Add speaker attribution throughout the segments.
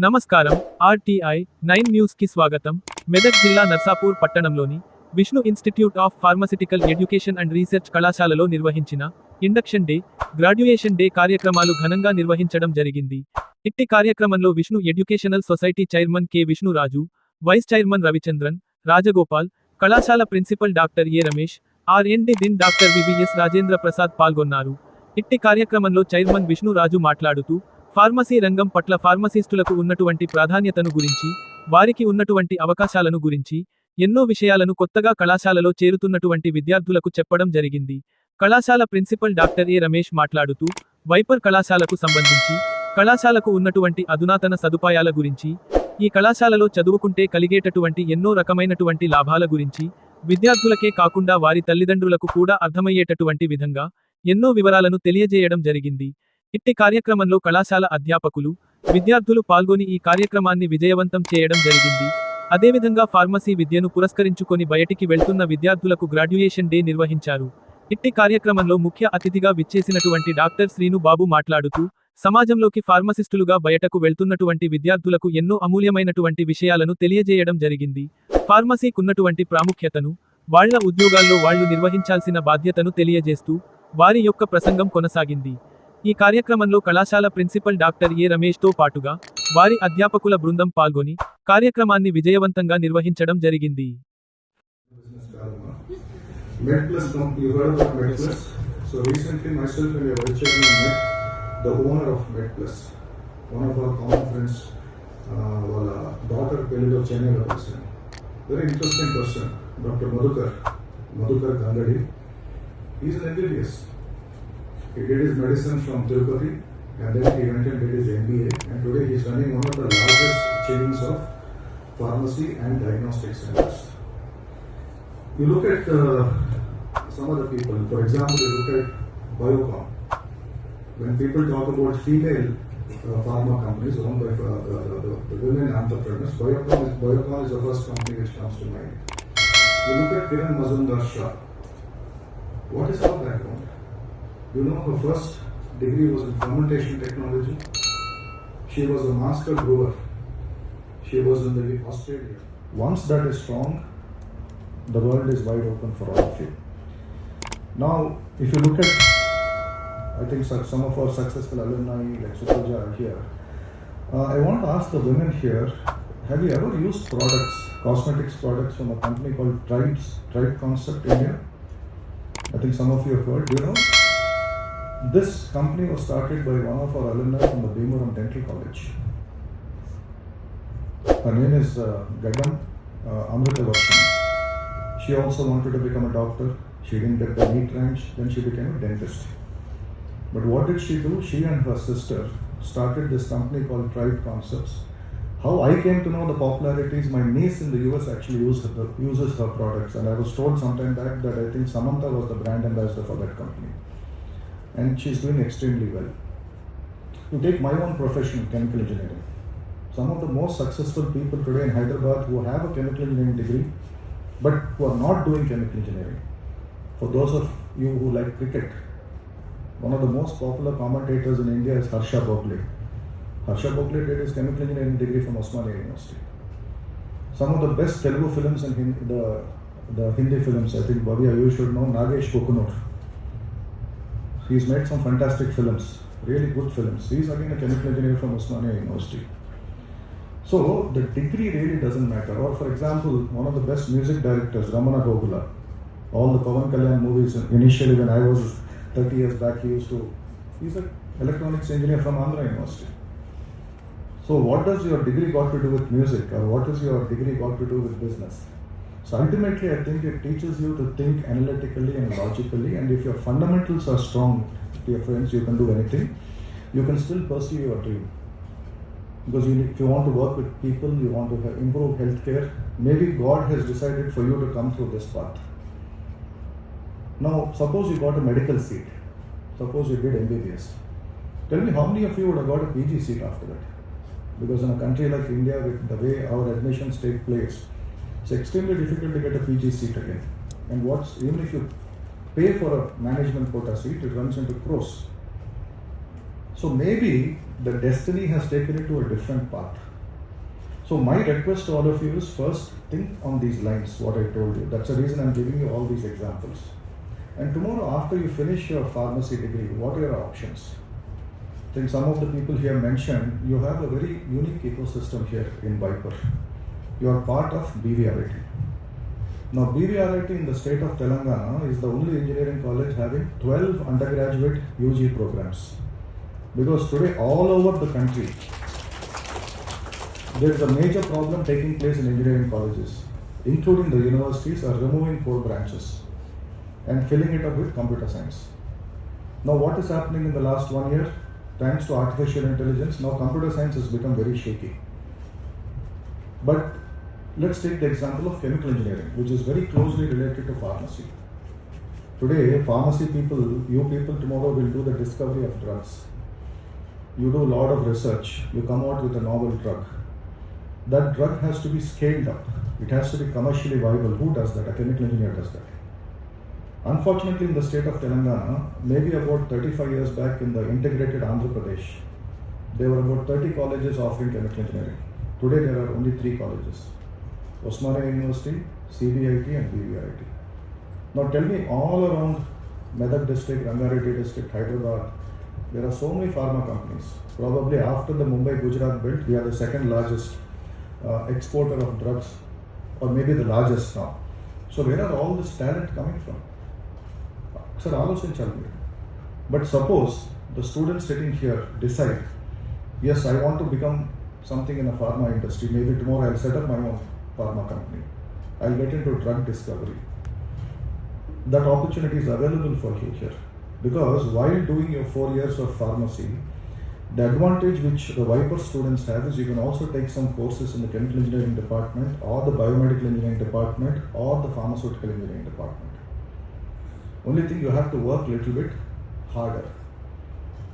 Speaker 1: నమస్కారం. RTI 9 news కి స్వాగతం. మెదక్ జిల్లా నర్సాపూర్ పట్టణంలోని Vishnu institute of pharmaceutical education and research కళాశాలలో నిర్వహించిన ఇండక్షన్ డే, గ్రాడ్యుయేషన్ డే కార్యక్రమాలు ఘనంగా నిర్వహించడం జరిగింది. ఇట్టి కార్యక్రమంలో Vishnu educational society chairman K Vishnuraju, vice chairman Ravichandran, Rajagopal, కళాశాల principal doctor A Ramesh, RND. Dean doctor VVS Rajendra Prasad పాల్గొన్నారు. ఇట్టి కార్యక్రమంలో చైర్మన్ విష్ణురాజు మాట్లాడుతూ, ఫార్మసీ రంగం పట్ల ఫార్మసిస్టులకు ఉన్నటువంటి ప్రాధాన్యతను గురించి, వారికి ఉన్నటువంటి అవకాశాలను గురించి, ఎన్నో విషయాలను కొత్తగా కళాశాలలో చేరుతున్నటువంటి విద్యార్థులకు చెప్పడం జరిగింది. కళాశాల ప్రిన్సిపల్ డాక్టర్ ఏ రమేష్ మాట్లాడుతూ, వైపర్ కళాశాలకు సంబంధించి, కళాశాలకు ఉన్నటువంటి అధునాతన సదుపాయాల గురించి, ఈ కళాశాలలో చదువుకుంటే కలిగేటటువంటి ఎన్నో రకమైనటువంటి లాభాల గురించి, విద్యార్థులకే కాకుండా వారి తల్లిదండ్రులకు కూడా అర్థమయ్యేటటువంటి విధంగా, ఎన్నో వివరాలను తెలియజేయడం జరిగింది. ఇట్టి కార్యక్రమంలో కళాశాల అధ్యాపకులు, విద్యార్థులు పాల్గొని ఈ కార్యక్రమాన్ని విజయవంతం చేయడం జరిగింది. అదేవిధంగా ఫార్మసీ విద్యను పురస్కరించుకొని బయటికి వెళ్తున్న విద్యార్థులకు గ్రాడ్యుయేషన్ డే నిర్వహించారు. ఇట్టి కార్యక్రమంలో ముఖ్య అతిథిగా విచ్చేసినటువంటి డాక్టర్ శ్రీను బాబు మాట్లాడుతూ, సమాజంలోకి ఫార్మసిస్టులుగా బయటకు వెళ్తున్నటువంటి విద్యార్థులకు ఎన్నో అమూల్యమైనటువంటి విషయాలను తెలియజేయడం జరిగింది. ఫార్మసీకున్నటువంటి ప్రాముఖ్యతను, వాళ్ల ఉద్యోగాల్లో వాళ్లు నిర్వహించాల్సిన బాధ్యతను తెలియజేస్తూ, వారి యొక్క ప్రసంగం కొనసాగింది. ఈ కార్యక్రమంలో కళాశాల ప్రిన్సిపల్ డాక్టర్ ఏ రమేష్ తో పాటుగా వారి అధ్యాపకుల బృందం పాల్గొని కార్యక్రమాన్ని విజయవంతంగా నిర్వహించడం జరిగింది.
Speaker 2: MedPlus company, you heard about MedPlus? So recently myself and your vice chairman met the owner of MedPlus. One of our common friends, వాళ్ళ daughter పెళ్లిలో చెన్నైలో కలిసాను. Very interesting person, Dr. Madhukar Gangadi. He is an MBBS. He did his medicine from Tirupati and then he went and did his MBA, and today he is running one of the largest chains of pharmacy and diagnostic centers. You look at some other people, for example, you look at Biocon. When people talk about female pharma companies owned by the women entrepreneurs, Biocon is the first company which comes to mind. You look at Kiran Mazumdar-Shaw. What is her background? You know, her first degree was in fermentation technology. She was a master brewer. She was in Australia. Once that is strong, the world is wide open for all of you. Now, if you look at, I think some of our successful alumni like Supraja are here. I want to ask the women here, have you ever used cosmetics products from a company called Tribe Concept India? I think some of you have heard. Do you know? This company was started by one of our alumni from the Bhimavaram Dental College. Her name is Gagan Amritavarshini. She also wanted to become a doctor. She didn't get the NEET rank, then she became a dentist. But what did she do? She and her sister started this company called Tribe Concepts. How I came to know the popularities, my niece in the US actually uses her products, and I was told sometime back that I think Samantha was the brand ambassador for that company. And she's doing extremely well. To take my own profession, chemical engineering. Some of the most successful people today in Hyderabad who have a chemical engineering degree, but who are not doing chemical engineering. For those of you who like cricket, one of the most popular commentators in India is Harsha Bhogle. Harsha Bhogle did his chemical engineering degree from Osmania University. Some of the best Telugu films and the Hindi films, I think Bhavya, you should know Nagesh Kokunur. He's made some fantastic films, really good films. He's again a chemical engineer from Osmania University. So the degree really doesn't matter. Or for example, one of the best music directors, Ramana Gogula, all the Pawan Kalyan movies, initially when I was 30 years back, he's an electronics engineer from Andhra University. So what does your degree got to do with music, or what does your degree got to do with business? So ultimately, I think it teaches you to think analytically and logically, and if your fundamentals are strong, dear friends, you can do anything. You can still pursue your dream. Because if you want to work with people, you want to improve healthcare, maybe God has decided for you to come through this path. Now, suppose you got a medical seat. Suppose you did MBBS. Tell me how many of you would have got a PG seat after that? Because in a country like India, with the way our admissions take place, it's extremely difficult to get a PG seat again. And even if you pay for a management quota seat, it runs into crores. So maybe the destiny has taken it to a different path. So my request to all of you is first think on these lines, what I told you. That's the reason I'm giving you all these examples. And tomorrow after you finish your pharmacy degree, what are your options? I think some of the people here mentioned, you have a very unique ecosystem here in Viper. You are part of BVRIT. Now BVRIT in the state of Telangana is the only engineering college having 12 undergraduate UG programs. Because today all over the country, there is a major problem taking place in engineering colleges, including the universities are removing core branches and filling it up with computer science. Now what is happening in the last 1 year? Thanks to artificial intelligence, now computer science has become very shaky. But let's take the example of chemical engineering, which is very closely related to pharmacy. Today, pharmacy people, you people tomorrow will do the discovery of drugs. You do a lot of research, you come out with a novel drug. That drug has to be scaled up. It has to be commercially viable. Who does that? A chemical engineer does that. Unfortunately, in the state of Telangana, maybe about 35 years back in the integrated Andhra Pradesh, there were about 30 colleges offering chemical engineering. Today, there are only 3 colleges. Osmania University, CBIT and BVRIT. Now tell me, all around Medak district, Rangareddy district, Hyderabad, there are so many pharma companies. Probably after the Mumbai-Gujarat belt, we are the second largest exporter of drugs, or maybe the largest now. So where are all this talent coming from? Sir, alochinchalli. But suppose the students sitting here decide, yes, I want to become something in a pharma industry. Maybe tomorrow I'll set up my own pharma company. I'll get into drug discovery. That opportunity is available for you here. Because while doing your 4 years of pharmacy, the advantage which the Viper students have is you can also take some courses in the chemical engineering department or the biomedical engineering department or the pharmaceutical engineering department. Only thing, you have to work a little bit harder.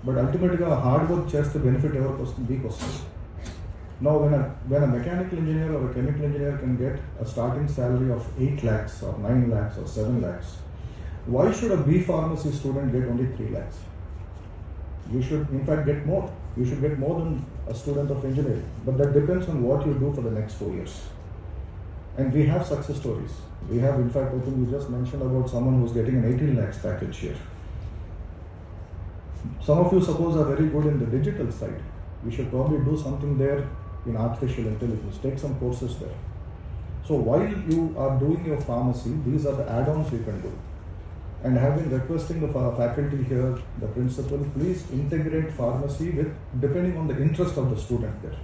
Speaker 2: But ultimately, hard work chest benefit ever person weak person. Now when a mechanical engineer or a chemical engineer can get a starting salary of 8 lakhs or 9 lakhs or 7 lakhs, why should a B pharmacy student get only 3 lakhs? You should in fact get more. You should get more than a student of engineering. But that depends on what you do for the next 4 years. And we have success stories. We have, in fact, I think you just mentioned about someone who's getting an 18 lakhs package here. Some of you suppose are very good in the digital side. We should probably do something there in artificial intelligence. Take some courses there. So while you are doing your pharmacy, these are the add-ons you can do. And I have been requesting the faculty here, the principal, please integrate pharmacy with, depending on the interest of the student there.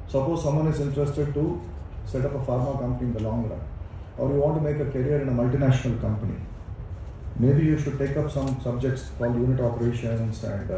Speaker 2: Suppose someone is interested to set up a pharma company in the long run, or you want to make a career in a multinational company. Maybe you should take up some subjects called unit operations and